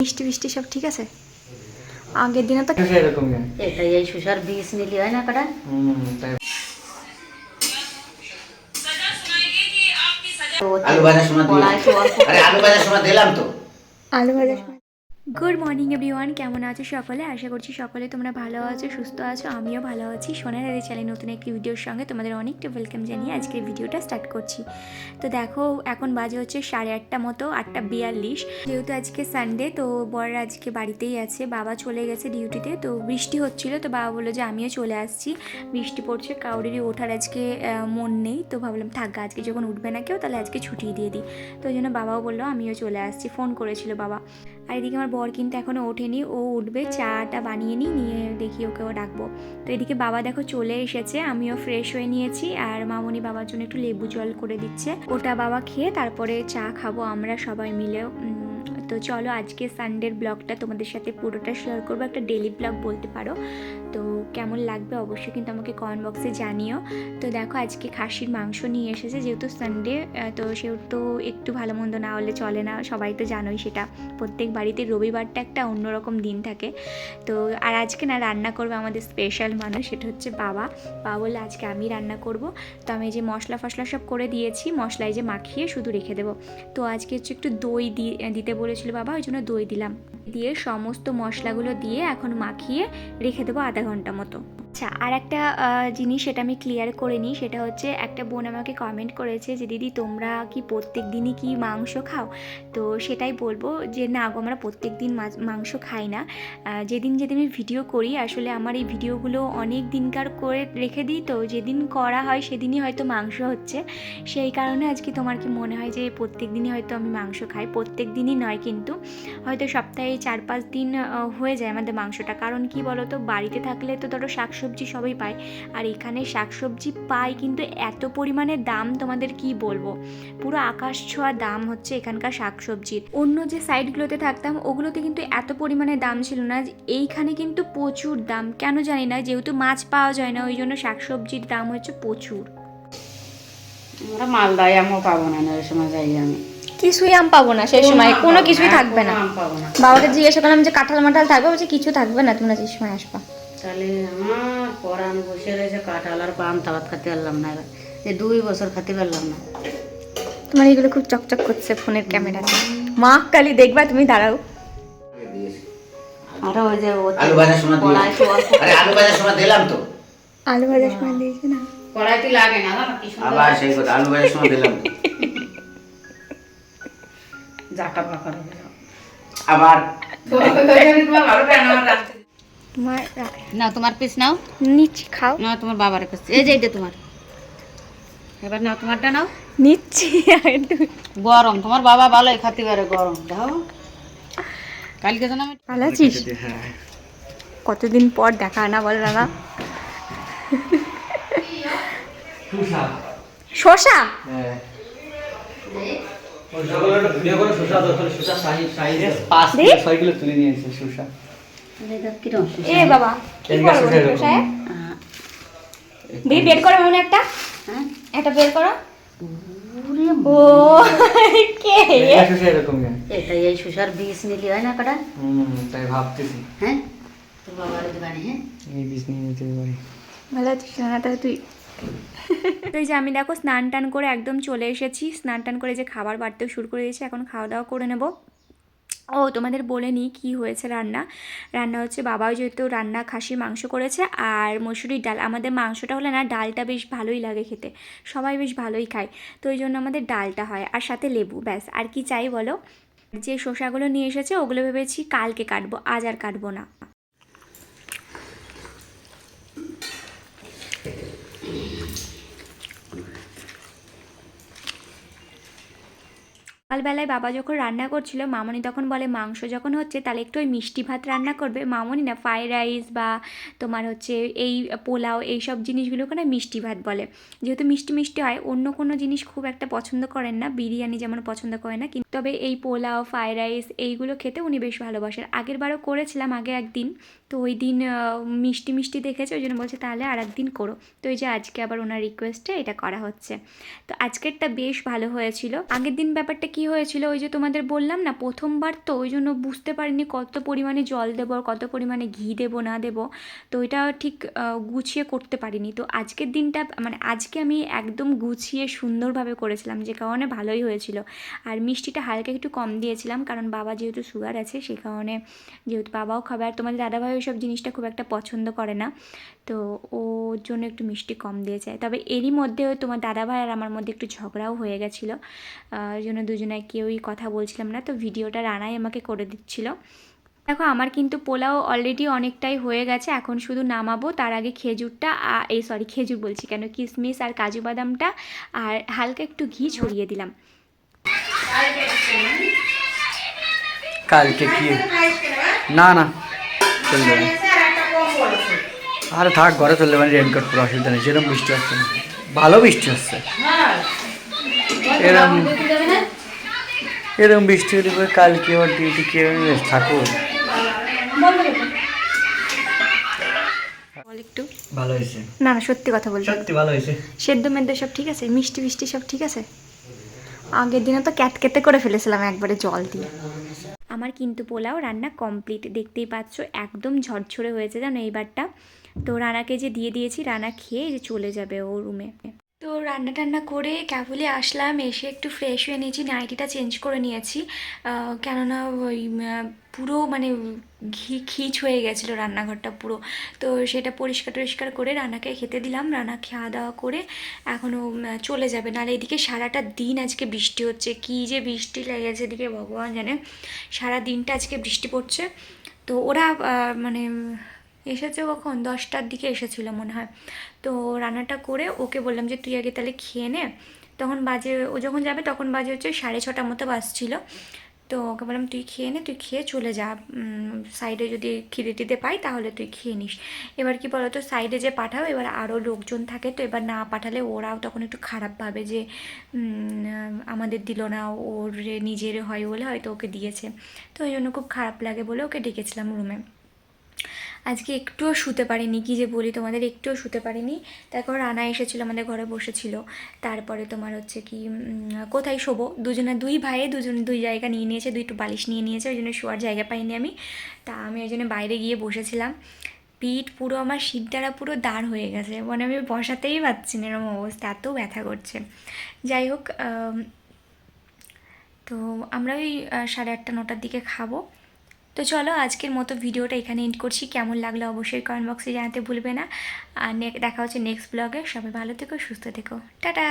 মিষ্টি মিষ্টি সব ঠিক আছে। আগের দিনে তো এরকম এটা এই শসার বীজ নিলি হয় না কাটা। আলু ভাজার সময় আলু ভাজার সময় দিলাম তো। আলু ভাজা। গুড মর্নিং এভরিওয়ান, কেমন আছো সকলে? আশা করছি সকলে তোমরা ভালো আছো, সুস্থ আছো। আমিও ভালো আছি। সোনার দাদি চ্যানেল নতুন একটি ভিডিওর সঙ্গে তোমাদের অনেকটা ওয়েলকাম জানিয়ে আজকের ভিডিওটা স্টার্ট করছি। তো দেখো এখন বাজে হচ্ছে 8:30 মতো, 8:42। যেহেতু আজকে সানডে, তো বর আজকে বাড়িতেই আছে, বাবা চলে গেছে ডিউটিতে। তো বৃষ্টি হচ্ছিল, তো বাবা বললো যে আমিও চলে আসছি, বৃষ্টি পড়ছে, কাউরেরই ওঠার আজকে মন নেই। তো ভাবলাম থাক, আজকে যখন উঠবে না কেউ, তাহলে আজকে ছুটি দিয়ে দিই। তো ওই জন্য বাবাও বললো আমিও চলে আসছি, ফোন করেছিল বাবা। আর এদিকে আমার বর কিন্তু এখনও ওঠেনি, ও উঠবে, চাটা বানিয়ে নিয়ে দেখি ওকেও ডাকবো। তো এদিকে বাবা দেখো চলে এসেছে, আমিও ফ্রেশ হয়ে নিয়েছি, আর মামনি বাবার জন্য একটু লেবু জল করে দিচ্ছে, ওটা বাবা খেয়ে তারপরে চা খাবো আমরা সবাই মিলে। তো চলো আজকে সানডের ব্লগটা তোমাদের সাথে পুরোটা শেয়ার করবো, একটা ডেলি ব্লগ বলতে পারো। তো কেমন লাগবে অবশ্যই কিন্তু আমাকে কমেন্ট বক্সে জানিও। তো দেখো আজকে খাসির মাংস নিয়ে এসেছে, যেহেতু সানডে, তো সেহেতু একটু ভালো মন্দ না হলে চলে না, সবাই তো জানোই সেটা। প্রত্যেক বাড়িতে রবিবারটা একটা অন্যরকম দিন থাকে। তো আর আজকে না রান্না করবে আমাদের স্পেশাল মানুষ, সেটা হচ্ছে বাবা বললে আজকে আমি রান্না করব। তো আমি যে মশলা ফসলা সব করে দিয়েছি, মশলায় যে মাখিয়ে শুধু রেখে দেবো। তো আজকে হচ্ছে একটু দই দিতে বলেছিল বাবা, ওই জন্য দই দিলাম, দিয়ে সমস্ত মশলাগুলো দিয়ে এখন মাখিয়ে রেখে দেবো আধা ঘন্টা মতো। আচ্ছা, আর একটা জিনিস সেটা আমি ক্লিয়ার করে নিই, সেটা হচ্ছে একটা বোন আমাকে কমেন্ট করেছে যে দিদি তোমরা কি প্রত্যেক দিনই কি মাংস খাও? তো সেটাই বলবো যে না গো, আমরা প্রত্যেক দিন মাংস খাই না। যেদিন যেদিন আমি ভিডিও করি, আসলে আমার এই ভিডিওগুলো অনেক দিনকার করে রেখে দিই, তো যেদিন করা হয় সেদিনই হয়তো মাংস হচ্ছে। সেই কারণে আজকে তোমার কি মনে হয় যে প্রত্যেক দিনই হয়তো আমি মাংস খাই? প্রত্যেক দিনই নয়, কিন্তু হয়তো সপ্তাহে 4-5 দিন হয়ে যায় আমাদের মাংসটা। কারণ কি বলো তো, বাড়িতে থাকলে তো ধরো শাকসবজি সবই পায়, আর এখানে শাকসবজি পাই কিন্তু এত পরিমাণে দাম, তোমাদের কি বলবো, পুরো আকাশ ছোঁয়া দাম হচ্ছে এখানকার শাকসবজির। অন্য যে সাইডগুলোতে থাকতাম ওগুলোতে কিন্তু এত পরিমাণে দাম ছিল না, এইখানে কিন্তু প্রচুর দাম। কেন জানি না, যেহেতু মাছ পাওয়া যায় না ওই জন্য শাকসবজির দাম হচ্ছে প্রচুর। আমরা মালদায় আমও পাবো না, ওই সময় যাই আমি কিছুই আম পাবো না সেই সময়, কোনো কিছুই থাকবে না। বাবাকে জিজ্ঞাসা করলাম যে কাঁঠাল মাঠাল থাকবে, বলছে কিছু থাকবে না, তোমরা যে সময় আসবা। তাহলে আমার পরান বসে রয়েছে, কাঁঠাল আর পান্তা ভাত খেতে পারলাম না, এবার এই 2 বছর খেতে পারলাম না। তোমার এগুলো খুব চকচক করছে ফোনের ক্যামেরাতে, মা কালি দেখবা তুমি, দাঁড়াও। আর ওই যে আলু ভাজার সময় আলু ভাজার সময় দিলাম তো। আলু ভাজার সময় দিয়েছে না, কড়াইতে লাগে না, জানো কি সুন্দর আবার সেই কথা, আলু ভাজার সময় দিলাম তো। জাটা পাকা রয়ে যাও। আবার তোমার না, তোমার পিস নাও, নিচ্ছি, খাও। না তোমার বাবার পিস, এই যে এটা তোমার, এবার নাও তোমারটা নাও। নিচ্ছি। গরম, তোমার বাবা ভালোই খাতে পারে গরম, দাও। কালকে তো আমি ভালো আছিস? কতদিন পর দেখা না, বল রানা। শশা এ বাবা, কি করবো শশায়? বের করো মনে একটা, একটা বের করো। ও কে এটা এই শসার বীজ নিলি হয় না কাটা। তাই ভাবতেছি হ্যাঁ, তোর বাবার দোকানে। হ্যাঁ, এই বীজ নিয়ে নিতে পারি। ভালো আছিস না? তাহলে তুই তো এই যে আমি দেখো স্নান টান করে একদম চলে এসেছি, স্নান টান করে যে খাবার বাড়তেও শুরু করে দিয়েছি, এখন খাওয়া দাওয়া করে নেব। ও তোমাদের বলে নিই কী হয়েছে রান্না। রান্না হচ্ছে বাবাও যেহেতু রান্না খাসির মাংস করেছে, আর মসুরির ডাল। আমাদের মাংসটা হলে না ডালটা বেশ ভালোই লাগে খেতে, সবাই বেশ ভালোই খায়, তো ওই জন্য আমাদের ডালটা হয়, আর সাথে লেবু, ব্যাস। আর কি চাই বলো? যে শসাগুলো নিয়ে এসেছে ওগুলো ভেবেছি কালকে কাটবো, আজ আর কাটবো না। সকালবেলায় বাবা যখন রান্না করছিল, মামনি তখন বলে মাংস যখন হচ্ছে তাহলে একটু ওই মিষ্টি ভাত রান্না করবে। মামনি না ফ্রাইড রাইস বা তোমার হচ্ছে এই পোলাও এইসব জিনিসগুলোকে না মিষ্টি ভাত বলে, যেহেতু মিষ্টি মিষ্টি হয়। অন্য কোনো জিনিস খুব একটা পছন্দ করেন না, বিরিয়ানি যেমন পছন্দ করে না, কিন্তু তবে এই পোলাও ফ্রাইড রাইস এইগুলো খেতে উনি বেশ ভালোবাসেন। আগের বারও করেছিলাম আগে একদিন, তো ওই দিন মিষ্টি মিষ্টি দেখেছে, ওই জন্য বলছে তাহলে আর একদিন করো। তো এই যে আজকে আবার ওনার রিকোয়েস্টে এটা করা হচ্ছে। তো আজকেরটা বেশ ভালো হয়েছিল। আগের দিন ব্যাপারটা কি কি হয়েছিল, ওই যে তোমাদের বললাম না প্রথমবার তো ওই জন্য বুঝতে পারিনি কত পরিমাণে জল দেবো আর কত পরিমাণে ঘি দেবো না দেবো, তো ওইটা ঠিক গুছিয়ে করতে পারিনি। তো আজকের দিনটা মানে আজকে আমি একদম গুছিয়ে সুন্দরভাবে করেছিলাম, যে কারণে ভালোই হয়েছিল। আর মিষ্টিটা হালকা একটু কম দিয়েছিলাম, কারণ বাবা যেহেতু সুগার আছে সেই কারণে, যেহেতু বাবাও খাবে আর তোমাদের দাদাভাই ওই সব জিনিসটা খুব একটা পছন্দ করে না, তো ওর জন্য একটু মিষ্টি কম দিয়েছে। তবে এরই মধ্যে তোমার দাদাভাই আর আমার মধ্যে একটু ঝগড়াও হয়ে গেছিলো, ওই জন্য দুজনে কেউই কথা বলছিলাম না, তো ভিডিওটা রানাই আমাকে করে দিচ্ছিল। দেখো আমার কিন্তু পোলাও অলরেডি অনেকটাই হয়ে গেছে, এখন শুধু নামাবো। তার আগে খেজুরটা খেজুর বলছি কেন, কিশমিশ আর কাজু বাদামটা আর হালকা একটু ঘি ছড়িয়ে দিলাম। কালকে কি না না চলবে না, আরে থাক ঘরে চলবে মানে রেনকোট পরে অসুবিধা নেই, সেরকম বৃষ্টি হচ্ছে না, ভালো বৃষ্টি হচ্ছে। এরকম বৃষ্টি হলে পরে কালকে আবার ডিউটি কে থাকো। একটু ভালো হয়েছে, না না সত্যি কথা বলছি, সত্যি ভালো হয়েছে। সেদ্ধ মেদ্ধ সব ঠিক আছে, মিষ্টি মিষ্টি সব ঠিক আছে। আগের দিনে তো ক্যাতকেতে করে ফেলেছিলাম একবারে জল দিয়ে। আমার কিন্তু পোলাও রান্না কমপ্লিট, দেখতেই পাচ্ছ একদম ঝরঝরে হয়েছে জানো এইবারটা। তো রানাকে যে দিয়ে দিয়েছি, রানা খেয়ে যে চলে যাবে ও রুমে। তো রান্না টান্না করে কেবলই আসলাম, এসে একটু ফ্রেশ হয়ে নিয়েছি, নাইটিটা চেঞ্জ করে নিয়েছি, কেননা ওই পুরো মানে খিচ হয়ে গেছিলো রান্নাঘরটা পুরো। তো সেটা পরিষ্কার টরিষ্কার করে রানাকে খেতে দিলাম, রানা খাওয়া দাওয়া করে এখনও চলে যাবে। নাহলে এদিকে সারাটা দিন আজকে বৃষ্টি হচ্ছে, কী যে বৃষ্টি লেগেছে এদিকে ভগবান জানে, সারা দিনটা আজকে বৃষ্টি পড়ছে। তো ওরা মানে এসেছে কখন 10টার দিকে এসেছিল মনে হয়। তো রান্নাটা করে ওকে বললাম যে তুই আগে তাহলে খেয়ে নে, তখন বাজে ও যখন যাবে তখন বাজে হচ্ছে 6:30 মতো বাজছিল। তো ওকে বললাম তুই খেয়ে নে, তুই খেয়ে চলে যা, সাইডে যদি খিদে টিদে পাই তাহলে তুই খেয়ে নিস। এবার কি বলো তো, সাইডে যে পাঠাও এবার আরও লোকজন থাকে, তো এবার না পাঠালে ওরাও তখন একটু খারাপ ভাবে যে আমাদের দিল না, ওর নিজের হয় বলে হয়তো ওকে দিয়েছে, তো ওই জন্য খুব খারাপ লাগে বলে ওকে ডেকেছিলাম রুমে। আজকে একটুও শুতে পারিনি, কি যে বলি তোমাদের, একটুও শুতে পারিনি। তারপর রানা এসেছিলো, আমাদের ঘরে বসেছিল। তারপরে তোমার হচ্ছে কি কোথায় শোবো, দুই ভাইয়ে দুই জায়গা নিয়ে নিয়েছে, দুইটু বালিশ নিয়ে নিয়েছে, ওই জন্য শোয়ার জায়গা পাইনি আমি। তা আমি ওই জন্য বাইরে গিয়ে বসেছিলাম, পিঠ পুরো আমার শীত দ্বারা পুরো দাঁড় হয়ে গেছে, মানে আমি বসাতেই পারছি না, এরকম অবস্থা, এত ব্যথা করছে। যাই হোক, তো আমরা ওই 8:30-9টার দিকে খাবো। তো চলো আজকের মতো ভিডিওটা এখানে এন্ড করছি, কেমন লাগলো অবশ্যই কমেন্ট বক্সে জানাতে ভুলবে না। আর দেখা হচ্ছে নেক্সট ব্লগে, সবাই ভালো থেকো, সুস্থ থেকো, টাটা।